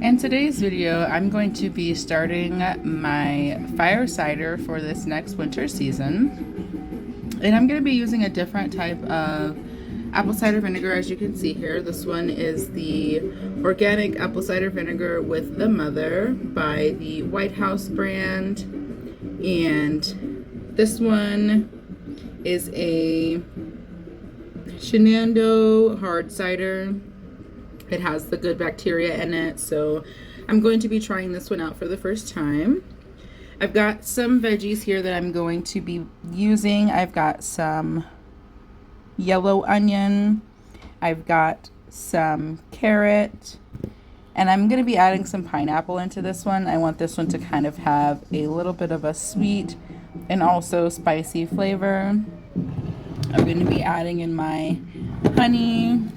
In today's video, I'm going to be starting my fire cider for this next winter season. And I'm going to be using a different type of apple cider vinegar, as you can see here. This one is the organic apple cider vinegar with the Mother by the White House brand. And this one is a Shenandoah hard cider. It has the good bacteria in it, so I'm going to be trying this one out for the first time. I've got some veggies here that I'm going to be using. I've got some yellow onion, I've got some carrot, and I'm going to be adding some pineapple into this one. I want this one to kind of have a little bit of a sweet and also spicy flavor. I'm going to be adding in my honey.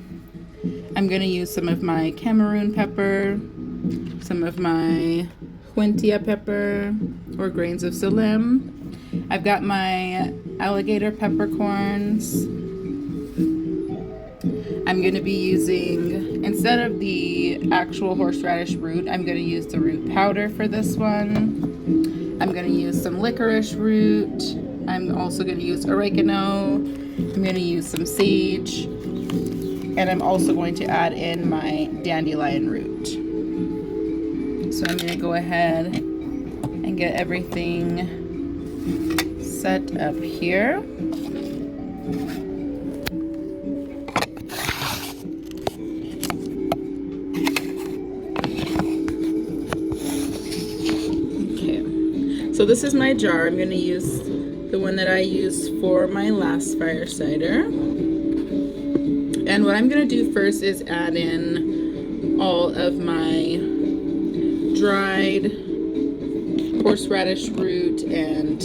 I'm going to use some of my Cameroon pepper, some of my Quintia pepper, or grains of Salem. I've got my alligator peppercorns. I'm going to be using, instead of the actual horseradish root, I'm going to use the root powder for this one. I'm going to use some licorice root. I'm also going to use oregano. I'm going to use some sage. And I'm also going to add in my dandelion root. So I'm going to go ahead and get everything set up here. Okay, so this is my jar. I'm going to use the one that I used for my last fire cider. And what I'm going to do first is add in all of my dried horseradish root and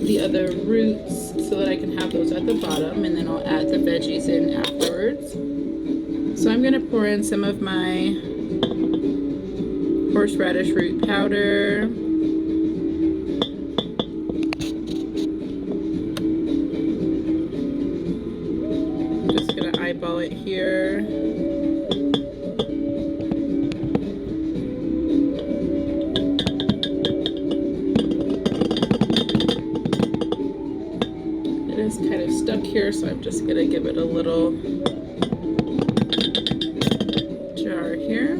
the other roots so that I can have those at the bottom, and then I'll add the veggies in afterwards. So I'm going to pour in some of my horseradish root powder. Eyeball it here. It is kind of stuck here, so I'm just going to give it a little jar here.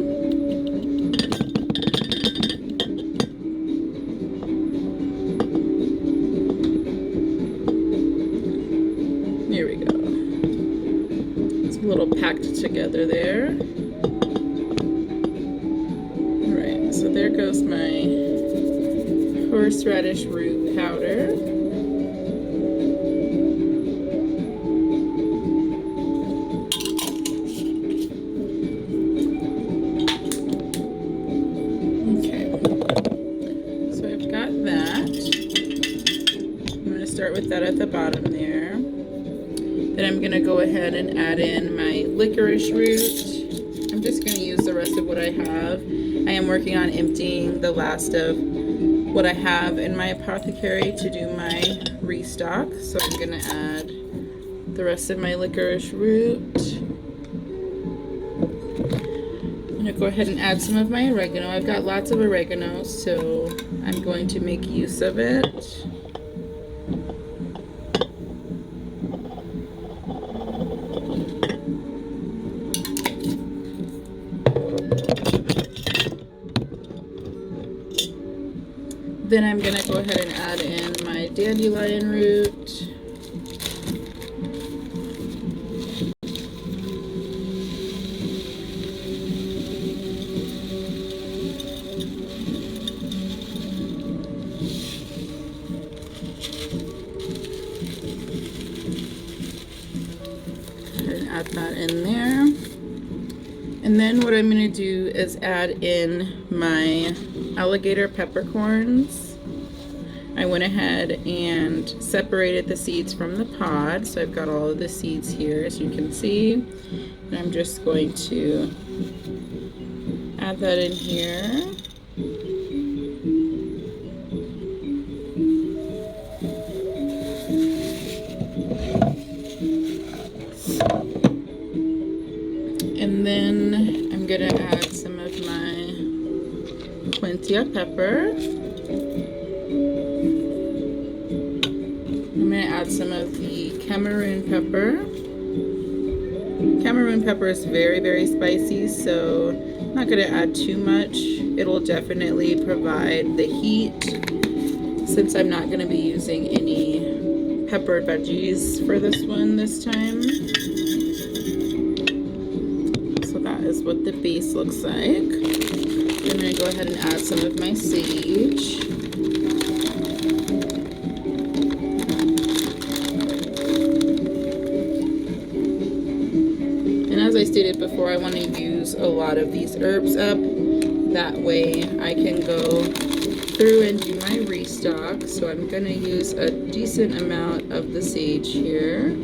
Here we go. A little packed together there. Alright, so there goes my horseradish root powder. Okay, so I've got that. I'm going to start with that at the bottom there. Then I'm going to go ahead and add in my licorice root. I'm just going to use the rest of what I have. I am working on emptying the last of what I have in my apothecary to do my restock. So I'm going to add the rest of my licorice root. I'm going to go ahead and add some of my oregano. I've got lots of oregano, so I'm going to make use of it. Then I'm going to go ahead and add in my dandelion root. And add that in there. And then what I'm going to do is add in my alligator peppercorns. I went ahead and separated the seeds from the pod, so I've got all of the seeds here, as you can see. And I'm just going to add that in here. And then I'm I'm gonna add some of my quintia pepper. I'm gonna add some of the Cameroon pepper. Cameroon pepper is very, very spicy, so I'm not gonna add too much. It'll definitely provide the heat since I'm not gonna be using any peppered veggies for this one this time. So that is what the base looks like. I'm gonna go ahead and add some of my sage. As I stated before, I want to use a lot of these herbs up. That way I can go through and do my restock. So I'm going to use a decent amount of the sage here.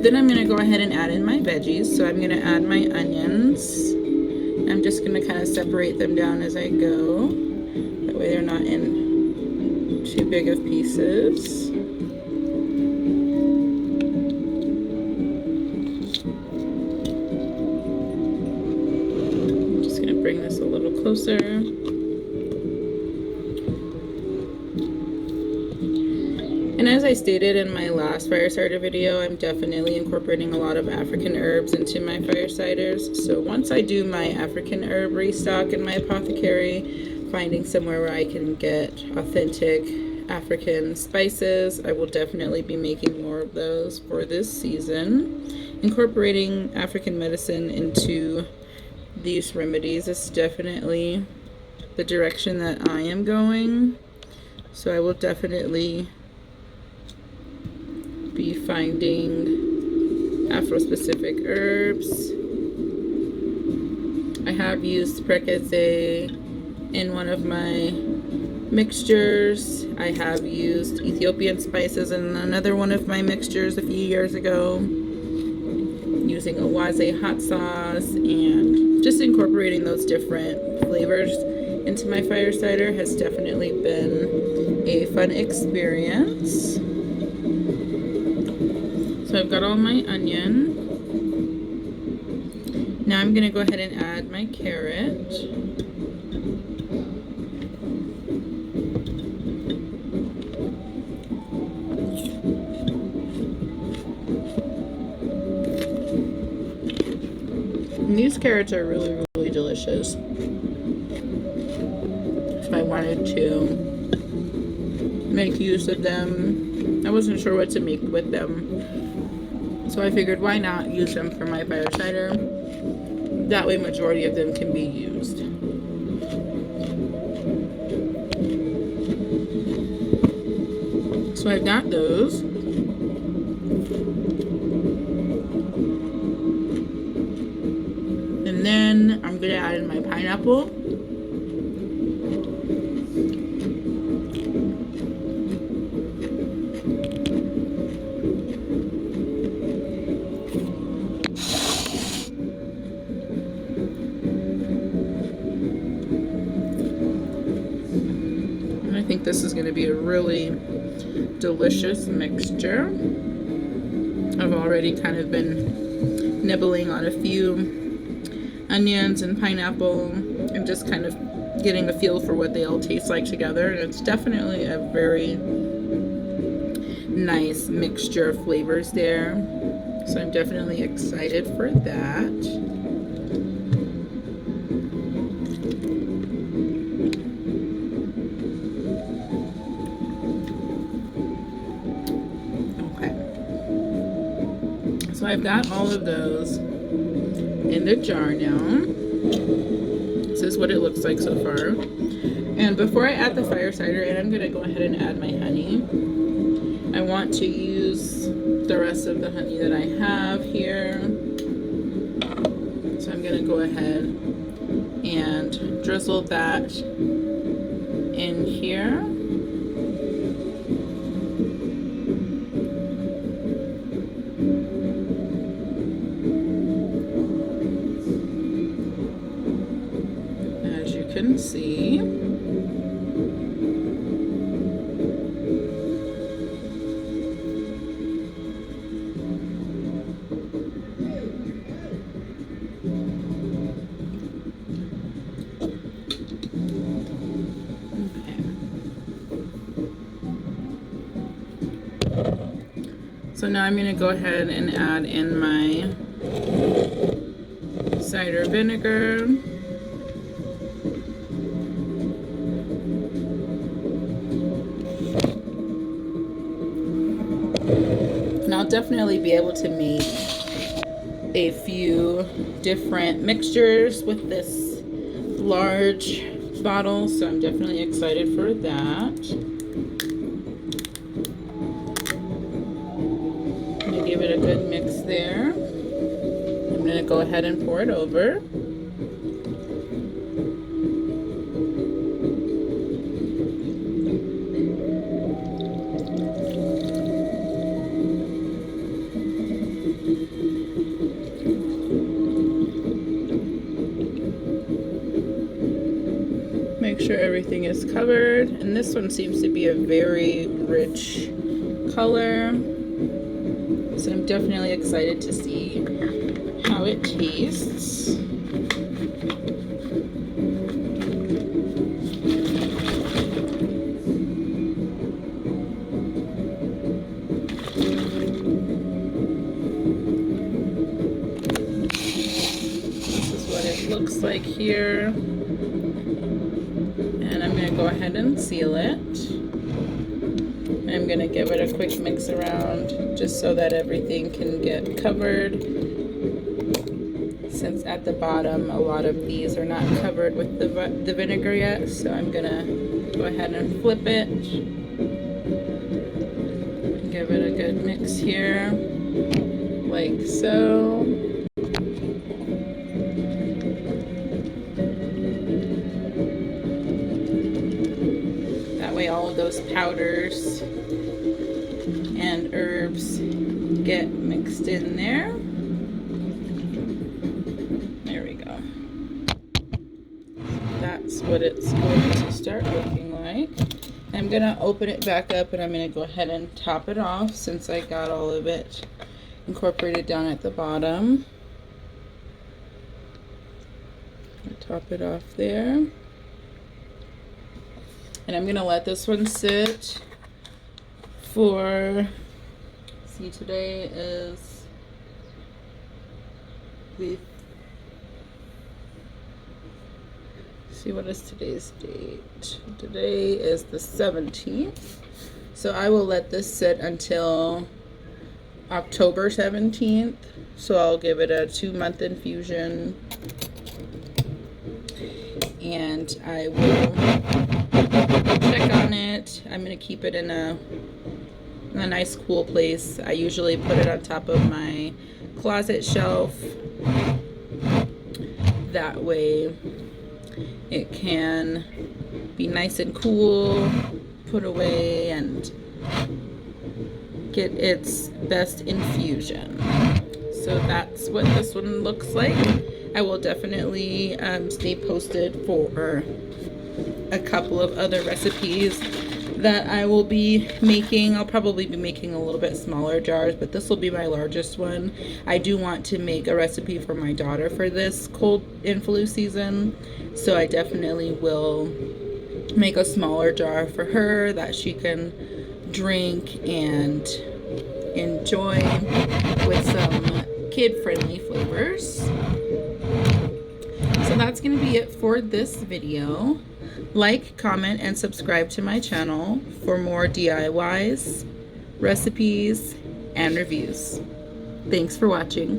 Then I'm going to go ahead and add in my veggies. So I'm going to add my onions. I'm just going to kind of separate them down as I go. That way they're not in too big of pieces. I'm just going to bring this a little closer. And as I stated in my last fire starter video, I'm definitely incorporating a lot of African herbs into my fire ciders. So once I do my African herb restock in my apothecary, finding somewhere where I can get authentic African spices, I will definitely be making more of those for this season. Incorporating African medicine into these remedies is definitely the direction that I am going. So I will definitely be finding Afro-specific herbs. I have used Firɛ in one of my mixtures. I have used Ethiopian spices in another one of my mixtures a few years ago, using Awaze hot sauce, and just incorporating those different flavors into my fire cider has definitely been a fun experience. So I've got all my onion. Now I'm going to go ahead and add my carrot. And these carrots are really, really delicious. So I wanted to make use of them. I wasn't sure what to make with them. So I figured, why not use them for my fire cider? That way majority of them can be used. So I've got those. And then I'm going to add in my pineapple. I think this is going to be a really delicious mixture. I've already kind of been nibbling on a few onions and pineapple and just kind of getting a feel for what they all taste like together. And it's definitely a very nice mixture of flavors there. So I'm definitely excited for that. So I've got all of those in the jar now. This is what it looks like so far. And before I add the fire cider in, I'm gonna go ahead and add my honey. I want to use the rest of the honey that I have here. So I'm gonna go ahead and drizzle that in here. As you can see. So now I'm going to go ahead and add in my cider vinegar. And I'll definitely be able to make a few different mixtures with this large bottle, so I'm definitely excited for that. Give it a good mix there. I'm going to go ahead and pour it over. Make sure everything is covered, and this one seems to be a very rich color. So I'm definitely excited to see how it tastes. This is what it looks like here. And I'm going to go ahead and seal it. I'm going to give it a quick mix around just so that everything can get covered, since at the bottom a lot of these are not covered with the vinegar yet. So I'm going to go ahead and flip it, give it a good mix here like so. That way all of those powders and herbs get mixed in there. There we go. That's what it's going to start looking like. I'm gonna open it back up and I'm gonna go ahead and top it off, since I got all of it incorporated down at the bottom. Top it off there. And I'm gonna let this one sit for, see, today is the, see, what is today's date? Today is the 17th. So I will let this sit until October 17th. So I'll give it a 2-month infusion. And I will check on it. I'm going to keep it in a nice cool place. I usually put it on top of my closet shelf. That way it can be nice and cool, put away, and get its best infusion. So that's what this one looks like. I will definitely stay posted for a couple of other recipes that I will be making. I'll probably be making a little bit smaller jars, but this will be my largest one. I do want to make a recipe for my daughter for this cold and flu season, so I definitely will make a smaller jar for her that she can drink and enjoy with some kid-friendly flavors. So that's going to be it for this video. Like, comment, and subscribe to my channel for more DIYs, recipes, and reviews. Thanks for watching.